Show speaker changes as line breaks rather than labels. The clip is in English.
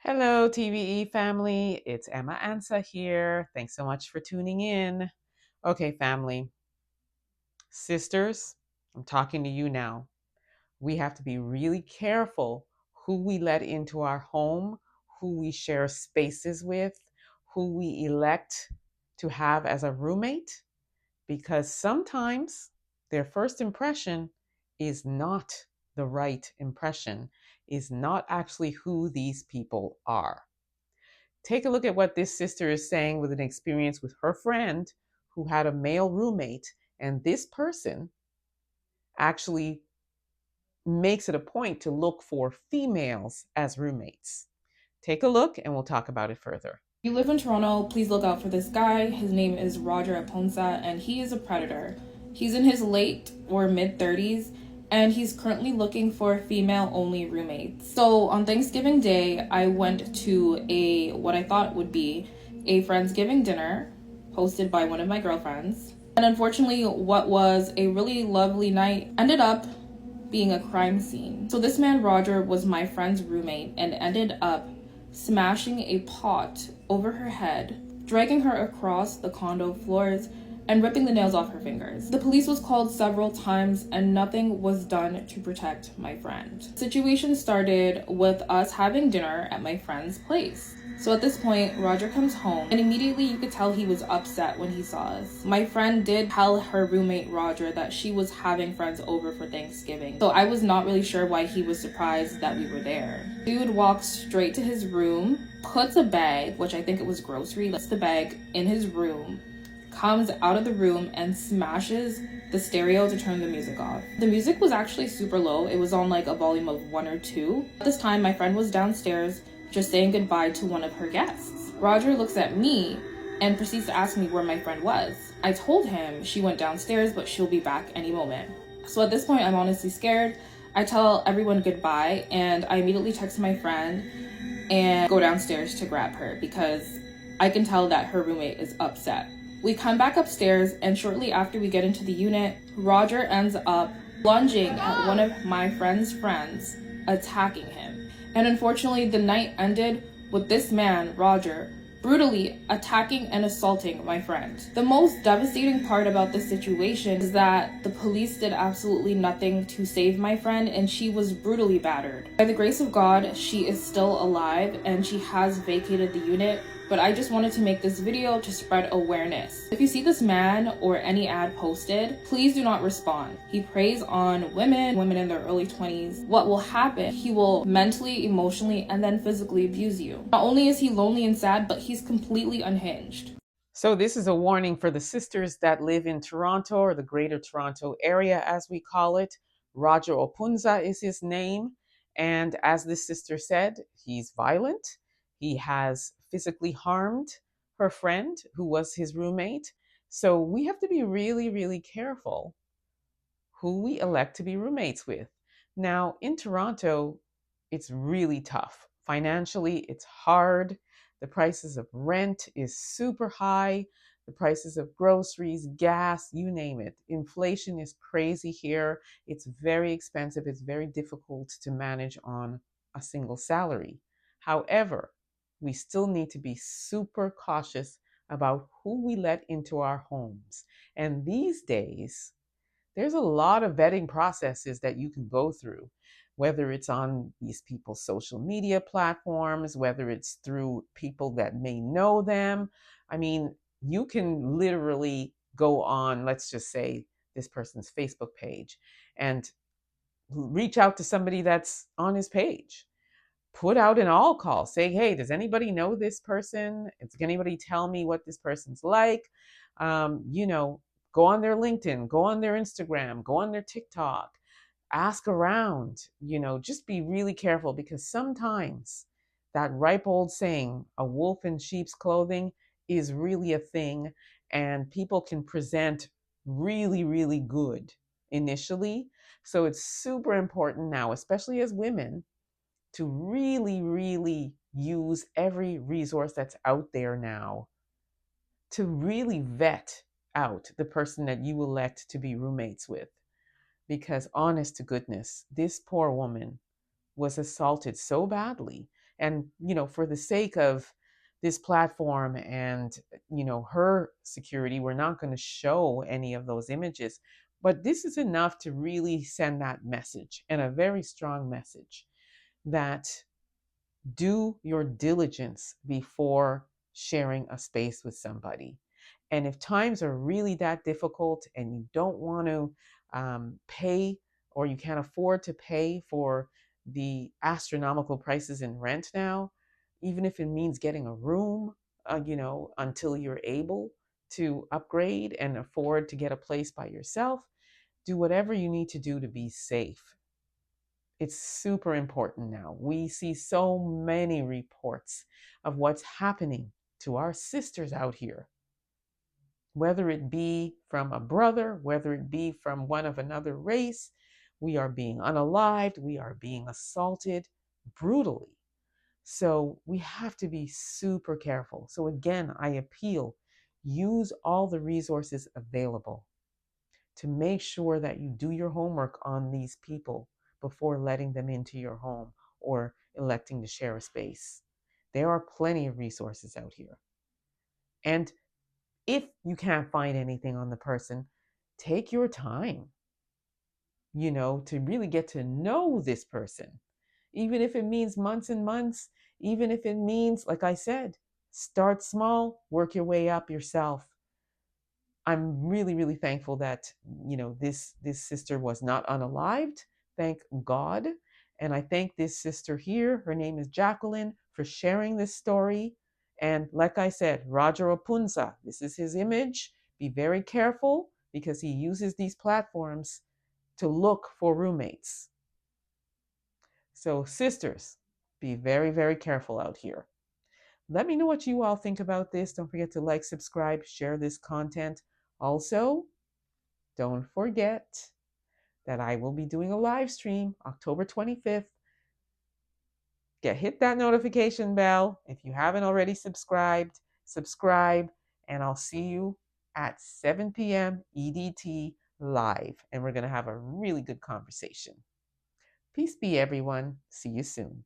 Hello, TVE family. It's Emma Ansa here. Thanks so much for tuning in. Okay, family, sisters, I'm talking to you now. We have to be really careful who we let into our home, who we share spaces with, who we elect to have as a roommate, because sometimes their first impression is not the right impression, is not actually who these people are. Take a look at what this sister is saying with an experience with her friend who had a male roommate, and this person actually makes it a point to look for females as roommates. Take a look and we'll talk about it further.
You live in Toronto, please look out for this guy. His name is Roger Aponsa, and he is a predator. He's in his late or mid 30s, and he's currently looking for female only roommates. So on Thanksgiving Day, I went to what I thought would be a Friendsgiving dinner hosted by one of my girlfriends. And unfortunately, what was a really lovely night ended up being a crime scene. So this man, Roger, was my friend's roommate and ended up smashing a pot over her head, dragging her across the condo floors, and ripping the nails off her fingers. The police was called several times and nothing was done to protect my friend. The situation started with us having dinner at my friend's place. So at this point, Roger comes home and immediately you could tell he was upset when he saw us. My friend did tell her roommate Roger that she was having friends over for Thanksgiving. So I was not really sure why he was surprised that we were there. Dude walks straight to his room, puts a bag, which I think it was grocery, puts the bag in his room, comes out of the room and smashes the stereo to turn the music off. The music was actually super low. It was on like a volume of 1 or 2. At this time, my friend was downstairs just saying goodbye to one of her guests. Roger looks at me and proceeds to ask me where my friend was. I told him she went downstairs, but she'll be back any moment. So at this point, I'm honestly scared. I tell everyone goodbye and I immediately text my friend and go downstairs to grab her because I can tell that her roommate is upset. We come back upstairs and shortly after we get into the unit, Roger ends up lunging at one of my friend's friends, attacking him. And unfortunately, the night ended with this man, Roger, brutally attacking and assaulting my friend. The most devastating part about this situation is that the police did absolutely nothing to save my friend and she was brutally battered. By the grace of God, she is still alive and she has vacated the unit, but I just wanted to make this video to spread awareness. If you see this man or any ad posted, please do not respond. He preys on women in their early 20s. What will happen? He will mentally, emotionally, and then physically abuse you. Not only is he lonely and sad, but he's completely unhinged.
So, this is a warning for the sisters that live in Toronto or the Greater Toronto Area, as we call it. Roger Opunza is his name. And as this sister said, he's violent. He has physically harmed her friend who was his roommate. So, we have to be really, really careful who we elect to be roommates with. Now, in Toronto, it's really tough. Financially, it's hard. The prices of rent is super high. The prices of groceries, gas, you name it. Inflation is crazy here. It's very expensive. It's very difficult to manage on a single salary. However, we still need to be super cautious about who we let into our homes. And these days, there's a lot of vetting processes that you can go through, whether it's on these people's social media platforms, whether it's through people that may know them. I mean, you can literally go on, let's just say, this person's Facebook page and reach out to somebody that's on his page. Put out an all call, say, hey, does anybody know this person? Does anybody tell me what this person's like? You know, go on their LinkedIn, go on their Instagram, go on their TikTok, ask around, just be really careful because sometimes that ripe old saying, a wolf in sheep's clothing, is really a thing. And people can present really, really good initially. So it's super important now, especially as women, to really, really use every resource that's out there now to really vet out the person that you elect to be roommates with. Because honest to goodness, this poor woman was assaulted so badly. And, for the sake of this platform and, her security, we're not going to show any of those images. But this is enough to really send that message, and a very strong message, that do your diligence before sharing a space with somebody. And if times are really that difficult and you don't want to pay, or you can't afford to pay for the astronomical prices in rent now, even if it means getting a room, until you're able to upgrade and afford to get a place by yourself, do whatever you need to do to be safe. It's super important now. We see so many reports of what's happening to our sisters out here, whether it be from a brother, whether it be from one of another race. We are being unalived, we are being assaulted brutally. So we have to be super careful. So, again, I appeal, use all the resources available to make sure that you do your homework on these people before letting them into your home or electing to share a space. There are plenty of resources out here. And if you can't find anything on the person, take your time, to really get to know this person. Even if it means months and months, even if it means, like I said, start small, work your way up yourself. I'm really, really thankful that, this sister was not unalived. Thank God. And I thank this sister here, her name is Jacqueline, for sharing this story. And like I said, Roger Opunza, this is his image. Be very careful, because he uses these platforms to look for roommates. So, sisters, be very, very careful out here. Let me know what you all think about this. Don't forget to like, subscribe, share this content. Also, don't forget that I will be doing a live stream October 25th. Hit that notification bell. If you haven't already subscribed, subscribe, and I'll see you at 7 p.m. EDT live. And we're going to have a really good conversation. Peace be, everyone. See you soon.